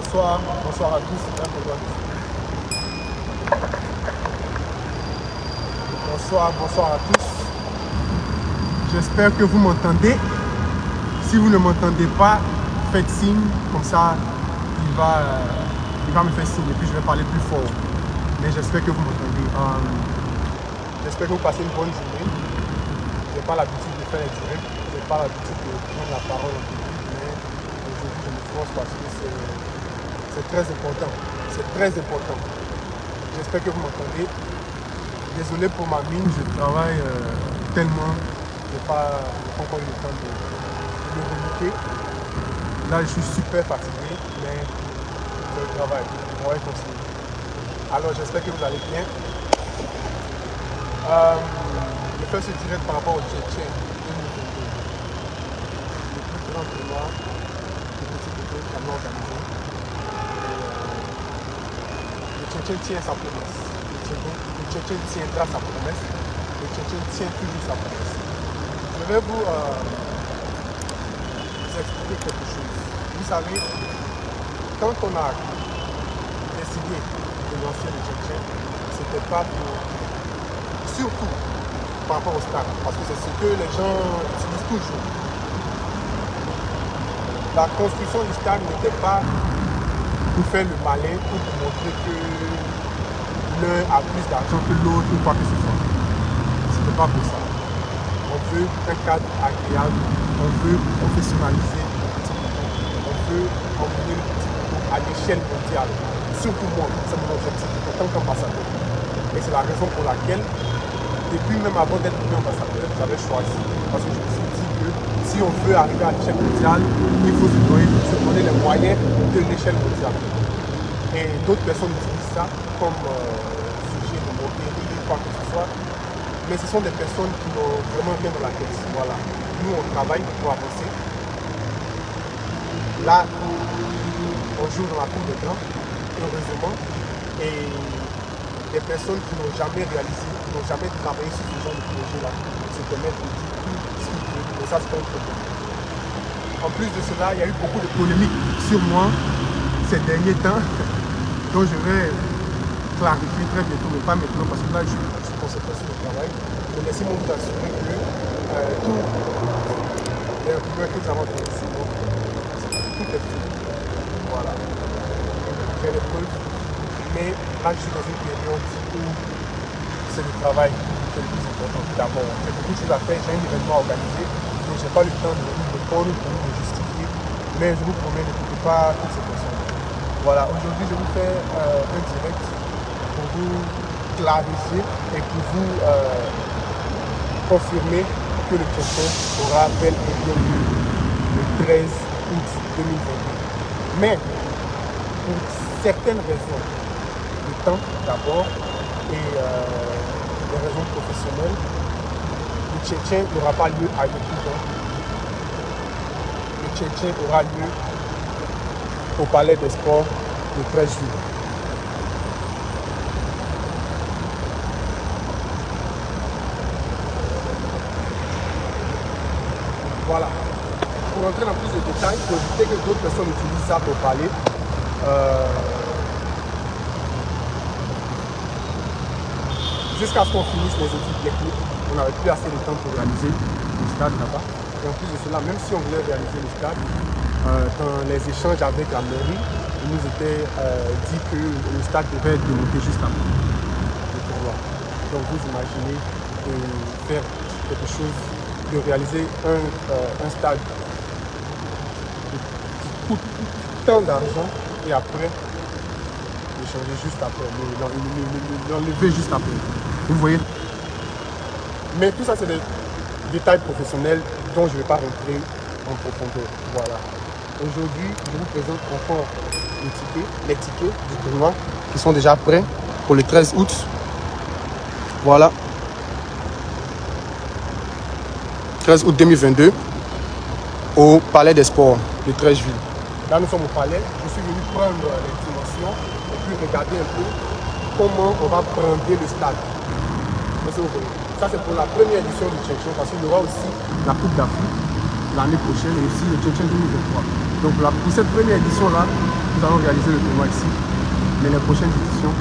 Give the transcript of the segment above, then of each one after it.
Bonsoir, bonsoir à tous. Bonsoir, bonsoir à tous. J'espère que vous m'entendez. Si vous ne m'entendez pas, faites signe, comme ça il va me faire signe et puis je vais parler plus fort. Mais j'espère que vous m'entendez. J'espère que vous passez une bonne journée. Je n'ai pas l'habitude de faire les directs, je n'ai pas l'habitude de prendre la parole en public, mais aujourd'hui je me force parce que c'est très important. C'est très important. J'espère que vous m'entendez. Désolé pour ma mine, je travaille tellement, je n'ai pas encore eu le temps de me remonter. Là, je suis super fatigué, mais c'est le travail. On va continuer. Alors, j'espère que vous allez bien. Je fais ce direct par rapport au Tchétchène 2022. Le plus grand tournoi de petit côté qu'on a organisé. Le Tchétchène tient sa promesse. Le Tchétchène tiendra sa promesse. Le Tchétchène tient toujours sa promesse. Je vais vous expliquer quelque chose. Vous savez, quand on a décidé de lancer le Tchétchène, ce n'était pas pour... Surtout par rapport au stade, parce que c'est ce que les gens utilisent toujours. La construction du stade n'était pas pour faire le malin, pour montrer que l'un a plus d'argent que l'autre ou quoi que ce soit. Ce n'était pas pour ça. On veut un cadre agréable, on veut professionnaliser le petit coco, on veut emmener le petit coco à l'échelle mondiale. Surtout moi, c'est mon objectif en tant qu'ambassadeur. Et c'est la raison pour laquelle, depuis même avant d'être devenu ambassadeur, j'avais choisi. Parce que je me suis dit que si on veut arriver à l'échelle mondiale, il faut se donner les moyens de l'échelle mondiale. Et d'autres personnes utilisent ça comme sujet de moquerie, quoi que ce soit. Mais ce sont des personnes qui n'ont vraiment rien dans la tête. Voilà. Nous, on travaille pour avancer. Là, on joue dans la cour des grands, heureusement. Et des personnes qui n'ont jamais réalisé, qui n'ont jamais travaillé sur ce genre de projet-là, se permettent de dire tout ce qu'ils veulent. Et ça, c'est pas un problème. En plus de cela, il y a eu beaucoup de polémiques sur moi ces derniers temps, dont je vais clarifier très bientôt, mais pas maintenant, parce que là, je suis concentré sur le travail. Mais laissez-moi vous assurer que tout les rumeurs que nous avons ici, tout est faux. Voilà. J'ai les preuves. Mais là, je suis dans une période où c'est le travail qui est le plus important. D'abord, j'ai beaucoup de choses à faire, j'ai un événement organisé, donc je n'ai pas le temps de me répondre pour me justifier. Mais je vous promets, n'écoutez pas toutes ces personnes. Voilà, aujourd'hui, je vous fais un direct pour vous clarifier et pour vous confirmer que le Tchétchène aura bel et bien lieu le 13 août 2022. Mais, pour certaines raisons, le temps d'abord et des raisons professionnelles, le Tchétchène n'aura pas lieu à Yopougon. Le Tchétchène aura lieu au Palais des Sports le 13 juillet. Voilà. Pour entrer dans plus de détails, pour éviter que d'autres personnes utilisent ça pour parler, jusqu'à ce qu'on finisse les études techniques, on n'avait plus assez de temps pour réaliser le stade là-bas. Et en plus de cela, même si on voulait réaliser le stade, dans les échanges avec la mairie, il nous était dit que le stade devait être démonté juste après le tournoi. Donc vous imaginez de faire quelque chose, de réaliser un stade qui coûte tant d'argent et après de changer juste après, l'enlever juste après. Vous voyez? Mais tout ça, c'est des détails professionnels dont je ne vais pas rentrer en profondeur. Voilà. Aujourd'hui, je vous présente encore les tickets du tournoi qui sont déjà prêts pour le 13 août. Voilà. 13 août 2022 au Palais des Sports, le 13 juillet. Là, nous sommes au palais. Je suis venu prendre les dimensions et puis regarder un peu comment on va prendre le stade. Ça, c'est pour la première édition du Tchétchène parce qu'il y aura aussi la Coupe d'Afrique l'année prochaine et aussi le Tchétchène 2023. Donc pour cette première édition-là, nous allons réaliser le tournoi ici. Mais les prochaines éditions,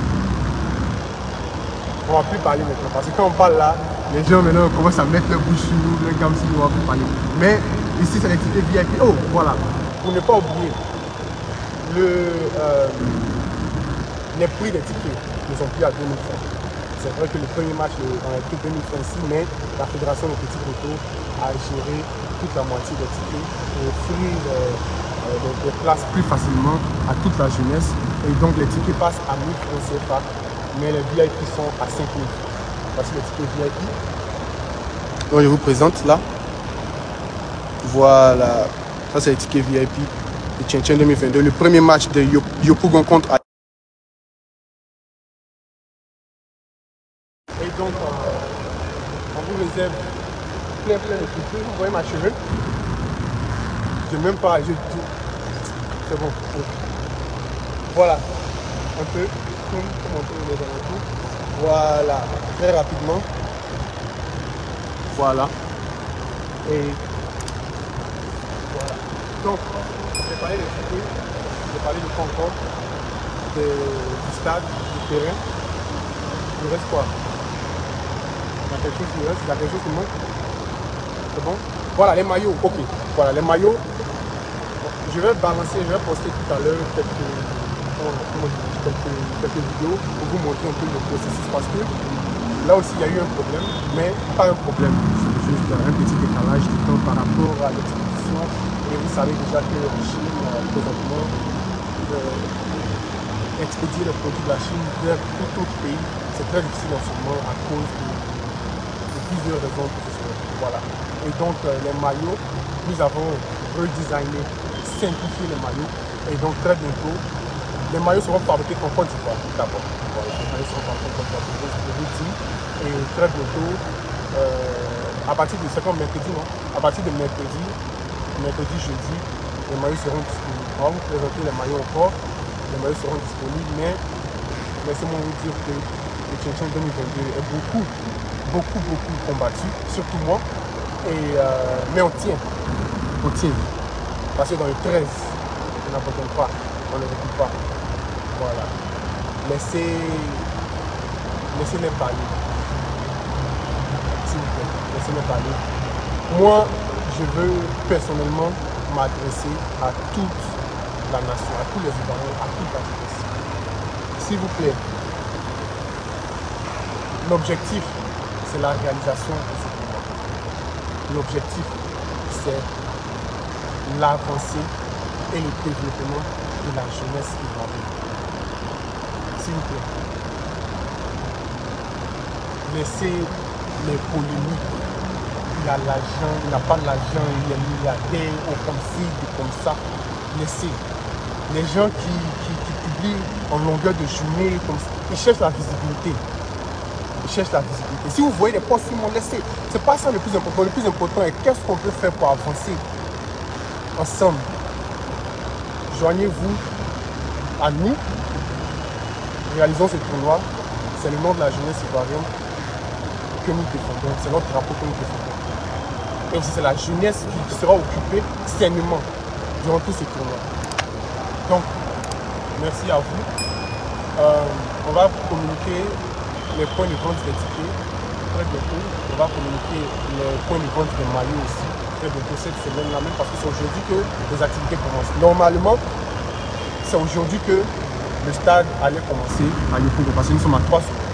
on ne va plus parler maintenant. Parce que quand on parle là, les gens maintenant commencent à mettre leur bouche sur nous, comme si on ne va plus parler. Mais ici, c'est les tickets VIP. Oh, voilà. Pour ne pas oublier, les prix des tickets ne sont plus à 2000 francs. C'est vrai que le premier match, on a pris 2000 francs ici, mais la Fédération des petits motos a géré toute la moitié des tickets pour offrir des places plus facilement à toute la jeunesse. Et donc les tickets passent à 1000 francs CFA, mais les VIP sont à 5000 francs. Voici les tickets VIP. Donc je vous présente là. Voilà. Ça c'est les tickets VIP de Tchétchène 2022. Le premier match de Yopougon contre. Et donc on vous réserve plein de tickets. Vous voyez ma cheveux. Je même pas. C'est bon. Voilà. Un peu. Comment on les alentours. Voilà. Très rapidement. Voilà. Et voilà. Donc, j'ai parlé des tickets, j'ai parlé du concours, du stade, du terrain. Il reste quoi? Il y a quelque chose qui reste, il y a quelque chose qui manque. C'est bon? Voilà, les maillots. Ok. Voilà, les maillots. Je vais balancer, je vais poster tout à l'heure quelques vidéos pour vous montrer un peu le processus parce que là aussi il y a eu un problème, mais pas un problème, c'est juste un petit décalage du temps par rapport à l'expédition. Et vous savez déjà que la Chine, présentement, expédier les produits de la Chine vers tout autre pays, c'est très difficile en ce moment à cause de plusieurs raisons. Voilà. Et donc les maillots, nous avons redesigné, simplifié les maillots. Et donc très bientôt, les maillots seront fabriqués en Côte d'Ivoire d'abord. Voilà, les maillots seront fabriqués en Côte d'Ivoire. Et très bientôt, à partir de, c'est comme mercredi, non? À partir de mercredi, jeudi, les maillots seront disponibles. On va vous présenter les maillots encore. Les maillots seront disponibles, mais laissez-moi vous dire que le Tchétchène 2022 est beaucoup combattu, surtout moi. Et, mais on tient. Parce que dans le 13, on n'abandonne pas, on ne recule pas. Voilà. Laissez-les parler. S'il vous plaît, laissez-les parler. Moi, je veux personnellement m'adresser à toute la nation, à tous les Ivoiriens, à toute la jeunesse. S'il vous plaît, l'objectif, c'est la réalisation de ce combat. L'objectif, c'est l'avancée et le développement de la jeunesse ivoirienne. S'il vous plaît, laissez les polémiques. Il a l'argent, il n'a pas l'argent, il est milliardaire, ou comme ci, ou comme ça. Laissez. Les gens qui publient en longueur de journée, comme ça, ils cherchent la visibilité. Si vous voyez des posts sur mon laissez. C'est pas ça le plus important. Le plus important est qu'est-ce qu'on peut faire pour avancer ensemble. Joignez-vous à nous. Réalisons ce tournoi. C'est le nom de la jeunesse ivoirienne que nous défendons. C'est notre drapeau que nous défendons. Et aussi c'est la jeunesse qui sera occupée sainement durant tous ces tournois. Donc, merci à vous. On va communiquer les points de vente des tickets très bientôt. On va communiquer les points de vente des maillots aussi très bientôt cette semaine-là même parce que c'est aujourd'hui que les activités commencent. Normalement, c'est aujourd'hui que le stade allait commencer à Yopougon parce que nous sommes à 3 semaines.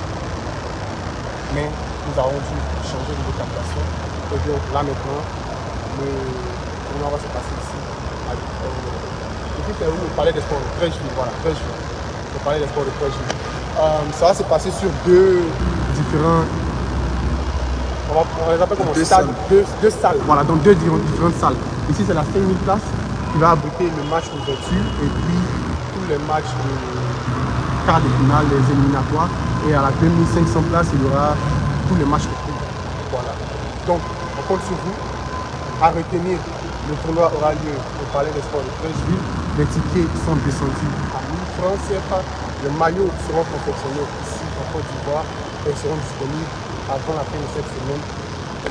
Mais nous avons dû changer de localisation. Et donc là maintenant, le tournoi va se passer ici. Et puis c'est où le palais des sports, le 13 juillet, voilà, 13 juillet. Le palais des sports, le 13 juillet. Ça va se passer sur deux différents. On les appelle comme stade, deux salles. Voilà, donc deux différentes salles. Ici c'est la 5000 places qui va abriter le match d'ouverture et puis tous les matchs de quart de finale, les éliminatoires. Et à la 2500 places, il y aura tous les matchs de coupe. Voilà. Donc on compte sur vous à retenir. Le tournoi aura lieu au Palais des Sports de 13 juillet. Les tickets sont descendus à 1000 francs CFA. Les maillots seront confectionnés ici en Côte d'Ivoire et seront disponibles avant la fin de cette semaine.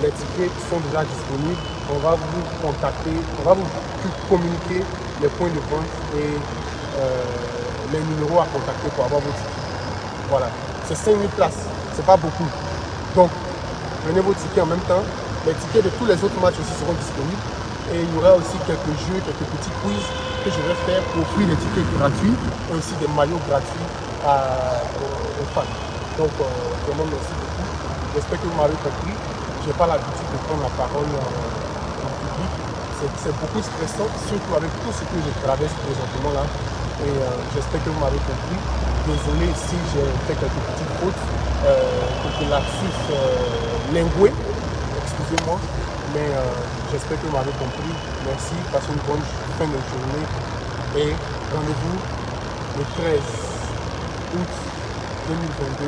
les tickets sont déjà disponibles. On va vous contacter, on va vous communiquer les points de vente et les numéros à contacter pour avoir vos tickets. Voilà, c'est 5000 places, c'est pas beaucoup. Donc, prenez vos tickets en même temps. Les tickets de tous les autres matchs aussi seront disponibles. Et il y aura aussi quelques jeux, quelques petits quiz que je vais faire pour offrir des tickets gratuits et aussi des maillots gratuits aux fans. Donc, vraiment, merci beaucoup. J'espère que vous m'avez compris. Je n'ai pas l'habitude de prendre la parole en public. C'est beaucoup stressant, surtout avec tout ce que je traverse présentement là. Et j'espère que vous m'avez compris. Désolé si j'ai fait quelques petites fautes, quelques lapsus lingués, excusez-moi. Mais j'espère que vous m'avez compris. Merci, passez une bonne fin de journée. Et rendez-vous le 13 août 2022